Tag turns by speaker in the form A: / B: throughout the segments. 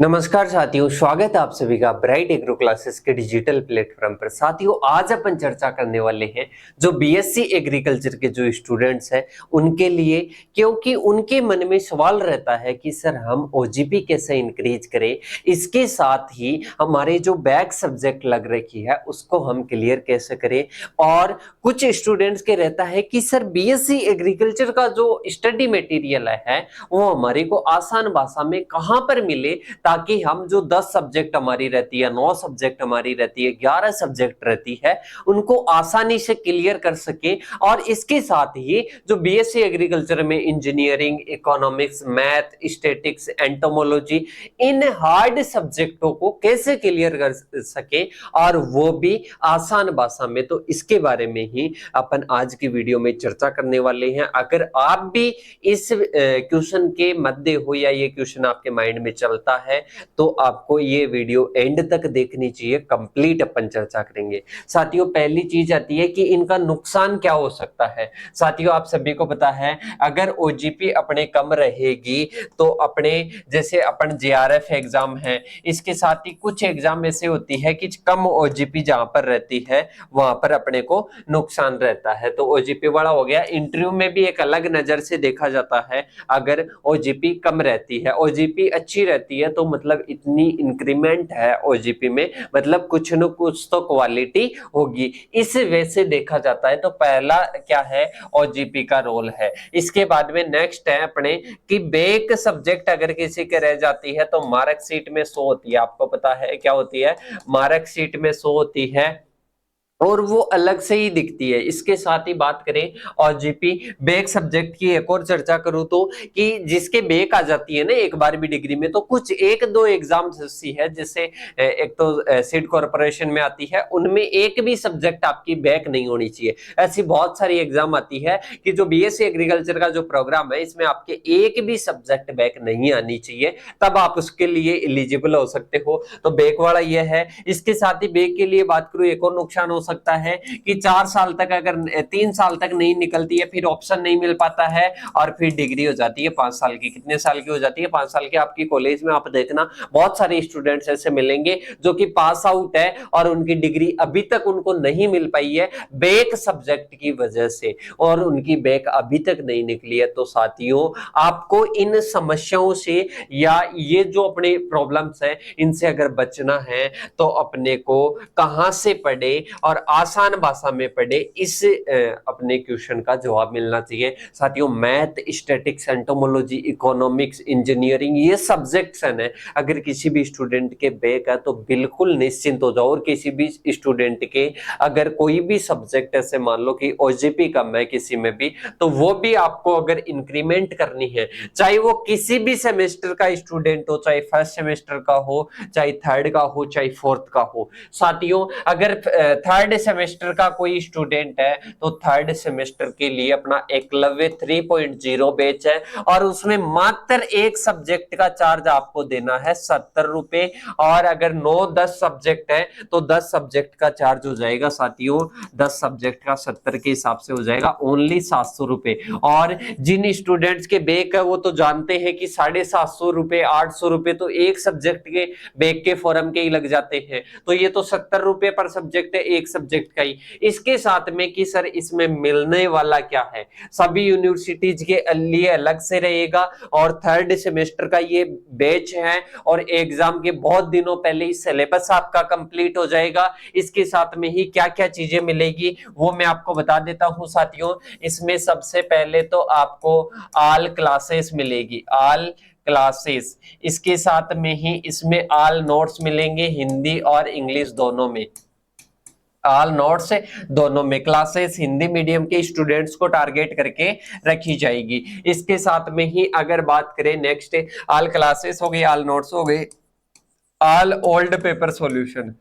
A: नमस्कार साथियों, स्वागत है आप सभी का ब्राइट एग्रो क्लासेस के डिजिटल प्लेटफॉर्म पर। साथियों, आज अपन चर्चा करने वाले हैं जो बीएससी एग्रीकल्चर के जो स्टूडेंट्स हैं उनके लिए, क्योंकि उनके मन में सवाल रहता है कि सर हम ओजीपी कैसे इंक्रीज करें, इसके साथ ही हमारे जो बैक सब्जेक्ट लग रखी है उसको हम क्लियर कैसे करें। और कुछ स्टूडेंट्स के रहता है कि सर बीएससी एग्रीकल्चर का जो स्टडी मटेरियल है वो हमारे को आसान भाषा में कहाँ पर मिले, ताकि हम जो 10 सब्जेक्ट हमारी रहती है, 9 सब्जेक्ट हमारी रहती है, 11 सब्जेक्ट रहती है, उनको आसानी से क्लियर कर सके। और इसके साथ ही जो बीएससी एग्रीकल्चर में engineering, economics, math, statics, entomology, इन हार्ड सब्जेक्टों को कैसे क्लियर कर सके और वो भी आसान भाषा में, तो इसके बारे में ही अपन आज की वीडियो में चर्चा करने वाले हैं। अगर आप भी इस क्वेश्चन के मध्य हो या ये क्वेश्चन आपके माइंड में चलता है तो आपको ये वीडियो एंड तक देखनी चाहिए, कंप्लीट अपन चर्चा करेंगे। साथियों, पहली चीज आती है कि इनका नुकसान क्या हो सकता है। साथियों, आप सभी को पता है अगर ओजीपी अपने कम रहेगी तो अपने जैसे अपन जेआरएफ एग्जाम है, इसके साथ ही कुछ एग्जाम ऐसे होती है कि कम ओजीपी जहां पर रहती है वहां पर अपने को नुकसान रहता है। तो ओजीपी बड़ा हो गया, इंटरव्यू में भी एक अलग नजर से देखा जाता है अगर ओजीपी कम रहती है। ओजीपी अच्छी रहती है तो मतलब इतनी इंक्रीमेंट है ओजीपी में, मतलब कुछ न कुछ तो क्वालिटी होगी, इस वे से देखा जाता है। तो पहला क्या है, ओजीपी का रोल है। इसके बाद में नेक्स्ट है अपने कि बेक सब्जेक्ट अगर किसी के रह जाती है तो मार्कशीट में शो होती है। आपको पता है क्या होती है, मार्कशीट में शो होती है और वो अलग से ही दिखती है। इसके साथ ही बात करें और जीपी बेक सब्जेक्ट की एक और चर्चा करूं तो कि जिसके बेक आ जाती है ना एक बार भी डिग्री में, तो कुछ एक दो एग्जाम्स ऐसी है जैसे एक तो सीड कॉर्पोरेशन में आती है, उनमें एक भी सब्जेक्ट आपकी बैक नहीं होनी चाहिए। ऐसी बहुत सारी एग्जाम आती है कि जो बीएससी एग्रीकल्चर का जो प्रोग्राम है इसमें आपके एक भी सब्जेक्ट बैक नहीं आनी चाहिए, तब आप उसके लिए एलिजिबल हो सकते हो। तो बैक वाला ये है। इसके साथ ही बैक के लिए बात करूं, एक और नुकसान हो सकता है कि 4 साल तक, अगर 3 साल तक नहीं निकलती है फिर ऑप्शन नहीं मिल पाता है और फिर डिग्री हो जाती है 5 साल की। कितने साल की हो जाती है? 5 साल की। आपकी कॉलेज में आप देखना बहुत सारे स्टूडेंट्स ऐसे मिलेंगे जो कि पास आउट है और उनकी डिग्री अभी तक उनको नहीं मिल पाई है बैक सब्जेक्ट की वजह से, और उनकी बैक अभी तक नहीं निकली है। तो साथियों, आपको इन समस्याओं से या ये जो अपने प्रॉब्लम्स है इनसे अगर बचना है तो अपने को कहां से पढ़े और आसान भाषा में पढ़े, इस अपने क्वेश्चन का जवाब मिलना चाहिए। साथियों, math, statics, entomology, economics, engineering, ये सब्जेक्ट्स हैं, अगर किसी भी स्टूडेंट के बैक है तो बिल्कुल निश्चिंत हो जाओ। और किसी भी स्टूडेंट के अगर कोई भी सब्जेक्ट ऐसे मान लो कि ओजीपी कम है किसी में भी, तो वो भी आपको अगर इंक्रीमेंट करनी है, चाहे वो किसी भी सेमेस्टर का स्टूडेंट हो, चाहे फर्स्ट सेमेस्टर का हो, चाहे थर्ड का हो, चाहे फोर्थ का हो। साथियों, अगर थर्ड सेमेस्टर का कोई स्टूडेंट है तो थर्ड सेमेस्टर के लिए अपना एकलव्य 3.0 बैच है और उसमें मात्र एक सब्जेक्ट का चार्ज आपको देना है 70 रुपए। और अगर 9-10 सब्जेक्ट है तो 10 सब्जेक्ट का चार्ज हो जाएगा साथियों, 10 सब्जेक्ट का 70 के हिसाब से हो जाएगा ओनली 700 रुपए। और जिन स्टूडेंट्स के बैक है वो तो जानते हैं कि 750 रुपए, 800 रुपए तो एक सब्जेक्ट के बैक के फॉर्म के ही लग जाते हैं। तो ये तो 70 रुपए पर सब्जेक्ट है एक सब्जेक्ट का ही। इसके साथ में कि सर इसमें मिलने वाला क्या है, सभी यूनिवर्सिटीज के लिए अलग से रहेगा और थर्ड सेमेस्टर का ये बैच है और एग्जाम के बहुत दिनों पहले ही सिलेबस आपका कंप्लीट हो जाएगा। इसके साथ में ही क्या क्या चीजें मिलेगी वो मैं आपको बता देता हूं साथियों। इसमें सबसे पहले तो आपको ऑल क्लासेस मिलेगी, ऑल क्लासेस। इसके साथ में ही इसमें ऑल नोट्स मिलेंगे, हिंदी और इंग्लिश दोनों में। ऑल नोट्स दोनों में क्लासेस हिंदी मीडियम के स्टूडेंट्स को टारगेट करके रखी जाएगी। इसके साथ में ही अगर बात करें नेक्स्ट, ऑल क्लासेस हो गई, ऑल नोट्स हो गए, all old paper solution,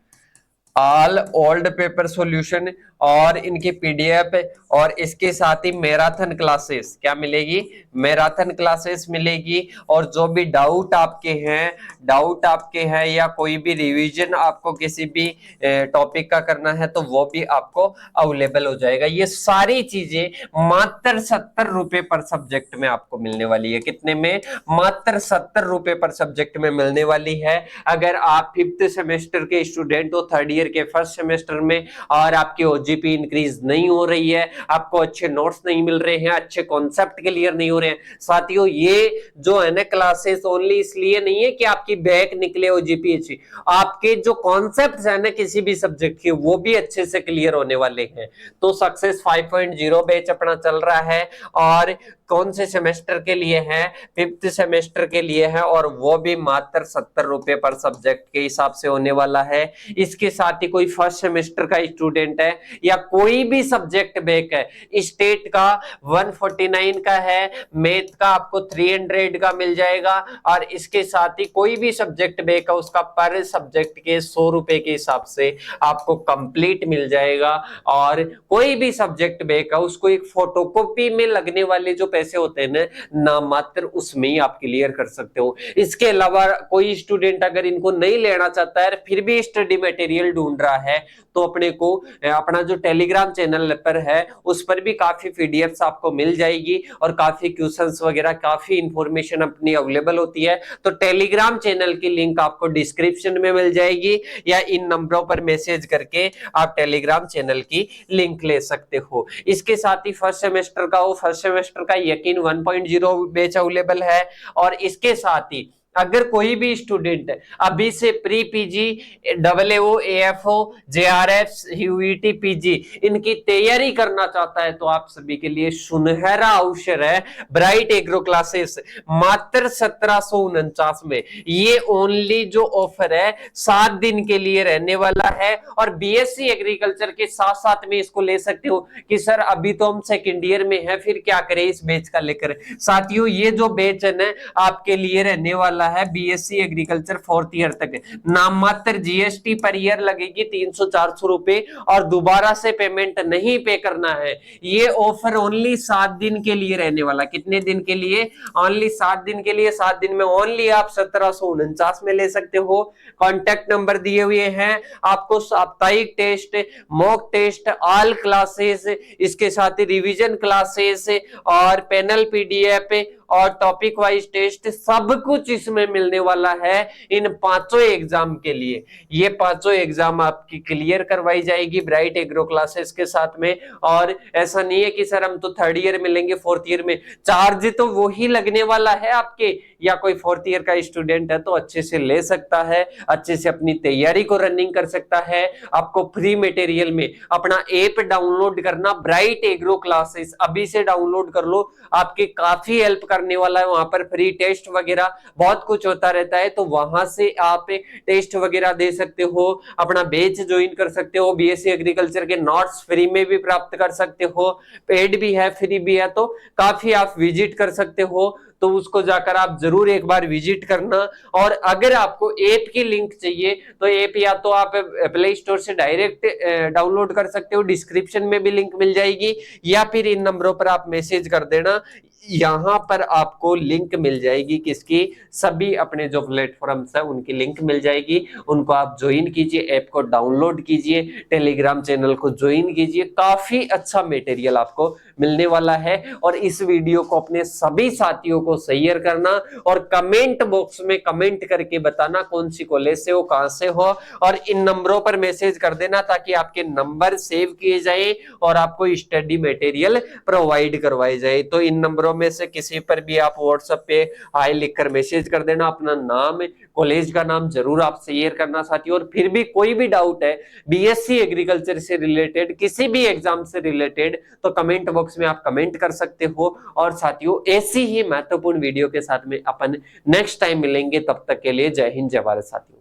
A: all old paper solution और इनकी पीडीएफ और इसके साथ ही मैराथन क्लासेस क्या मिलेगी, मैराथन क्लासेस मिलेगी। और जो भी डाउट आपके हैं या कोई भी रिवीजन आपको किसी भी टॉपिक का करना है तो वो भी आपको अवेलेबल हो जाएगा। ये सारी चीजें मात्र 70 रुपए पर सब्जेक्ट में आपको मिलने वाली है। कितने में, मात्र 70 रुपए पर सब्जेक्ट में मिलने वाली है। अगर आप 5th सेमेस्टर के स्टूडेंट हो, 3rd ईयर के 1st सेमेस्टर में, और आपकी ओजीपी इंक्रीज नहीं हो रही है, आपको अच्छे नोट्स नहीं मिल रहे हैं, अच्छे कॉन्सेप्ट क्लियर नहीं हो रहे हैं, साथियों ये जो है ना क्लासेस ओनली इसलिए नहीं है कि आपकी बैक निकले ओजीपी अच्छी, आपके जो कॉन्सेप्ट है ना किसी भी सब्जेक्ट के वो भी अच्छे से क्लियर होने वाले हैं। तो सक्सेस 5.0 बैच अपना चल रहा है और कौन से सेमेस्टर के लिए है, 5th सेमेस्टर के लिए है, और वो भी मात्र 70 रुपए पर सब्जेक्ट के हिसाब से होने वाला है। इसके साथ ही कोई 1st सेमेस्टर का स्टूडेंट है या कोई भी सब्जेक्ट बैक है, स्टेट का 149 का है, मैथ का आपको 300 का मिल जाएगा, और इसके साथ ही कोई भी सब्जेक्ट बैक है उसका पर सब्जेक्ट के 100 रुपए के हिसाब से आपको कंप्लीट मिल जाएगा। और कोई भी सब्जेक्ट बैक है उसको एक फोटोकॉपी में लगने वाले जो पैसे होते हैं ना मात्र उसमें ही आप क्लियर कर सकते हो। इसके अलावा कोई स्टूडेंट अगर इनको नहीं लेना चाहता है फिर भी स्टडी मटेरियल ढूंढ रहा है तो अपने को अपना जो टेलीग्राम चैनल पर है उस पर भी काफी पीडीएफ्स आपको मिल जाएगी और काफी क्वेश्चंस वगैरह काफी इंफॉर्मेशन अपनी अवेलेबल होती है। तो टेलीग्राम चैनल की लिंक आपको डिस्क्रिप्शन में मिल जाएगी या इन नंबरों पर मैसेज करके आप टेलीग्राम चैनल की लिंक ले सकते हो। इसके साथ ही 1st सेमेस्टर का हो, 1st सेमेस्टर का यकीन 1.0 बैच अवेलेबल है। और इसके साथ ही अगर कोई भी स्टूडेंट अभी से pre PG, AAO, AFO, JRF, UET, PG इनकी तैयारी करना चाहता है तो आप सभी के लिए सुनहरा अवसर है। ब्राइट एग्रो क्लासेस मात्र 1749 में, ये ओनली जो ऑफर है 7 दिन के लिए रहने वाला है। और बीएससी एग्रीकल्चर के साथ साथ में इसको ले सकते हो कि सर अभी तो हम 2nd ईयर में है, फिर क्या करें इस बैच का लेकर। साथियों ये जो बैच है ना आपके लिए रहने वाला है बीएससी एग्रीकल्चर 4th ईयर तक। नाम मात्र जीएसटी पर ईयर लगेगी 300-400 रुपए और दोबारा से पेमेंट नहीं पे करना है। ये ऑफर ओनली 7 दिन के लिए रहने वाला। कितने दिन के लिए, ओनली 7 दिन के लिए। 7 दिन में ओनली आप 1749 में ले सकते हो। कॉन्टैक्ट नंबर दिए हुए हैं आपको। साप्ताहिक test, mock test, all classes, इसके साथ ही रिवीजन क्लासेस और पैनल पीडीएफ और टॉपिक वाइज टेस्ट सब कुछ इसमें मिलने वाला है इन 5 एग्जाम के लिए। ये 5 एग्जाम आपकी क्लियर करवाई जाएगी ब्राइट एग्रो क्लासेस के साथ में। और ऐसा नहीं है कि सर हम तो 3rd ईयर में लेंगे, 4th ईयर में। चार्ज तो वही लगने वाला है आपके, या कोई 4th ईयर का स्टूडेंट है तो अच्छे से ले सकता है, अच्छे से अपनी तैयारी को रनिंग कर सकता है। आपको फ्री मटेरियल में अपना ऐप डाउनलोड करना, ब्राइट एग्रो क्लासेस अभी से डाउनलोड कर लो, आपकी काफी हेल्प करने वाला है। वहां पर फ्री टेस्ट वगैरह बहुत कुछ होता रहता है, तो वहां से आप टेस्ट वगैरह दे सकते हो, अपना बैच ज्वाइन कर सकते हो। बीएससी एग्रीकल्चर के नोट्स फ्री में भी प्राप्त कर सकते हो, पेड भी है फ्री भी है, तो काफी आप विजिट कर सकते हो। तो उसको जाकर आप जरूर एक बार विजिट करना। और अगर आपको ऐप की लिंक चाहिए तो ऐप या तो आप प्ले स्टोर से डायरेक्ट डाउनलोड कर सकते हो, डिस्क्रिप्शन में भी लिंक मिल जाएगी, या फिर इन नंबरों पर आप मैसेज कर देना, यहां पर आपको लिंक मिल जाएगी। किसकी, सभी अपने जो प्लेटफॉर्म्स है उनकी लिंक मिल जाएगी। उनको आप ज्वाइन कीजिए, ऐप को डाउनलोड कीजिए, टेलीग्राम चैनल को ज्वाइन कीजिए। काफी अच्छा मटेरियल आपको मिलने वाला है। और इस वीडियो को अपने सभी साथियों को शेयर करना और कमेंट बॉक्स में कमेंट करके बताना कौन सी कॉलेज से हो, कहां से हो, और इन नंबरों पर मैसेज कर देना ताकि आपके नंबर सेव किए जाए और आपको स्टडी मटेरियल प्रोवाइड करवाई जाए। तो इन नंबरों में से किसी पर भी आप व्हाट्सएप पे हाय लिखकर मैसेज कर देना, अपना नाम, कॉलेज का नाम जरूर आप शेयर करना साथियों। और फिर भी कोई भी डाउट है बीएससी एग्रीकल्चर से रिलेटेड, किसी भी एग्जाम से रिलेटेड, तो कमेंट बॉक्स में आप कमेंट कर सकते हो। और साथियों ऐसी ही महत्वपूर्ण वीडियो के साथ में अपन नेक्स्ट टाइम मिलेंगे, तब तक के लिए जय हिंद जय भारत साथियों।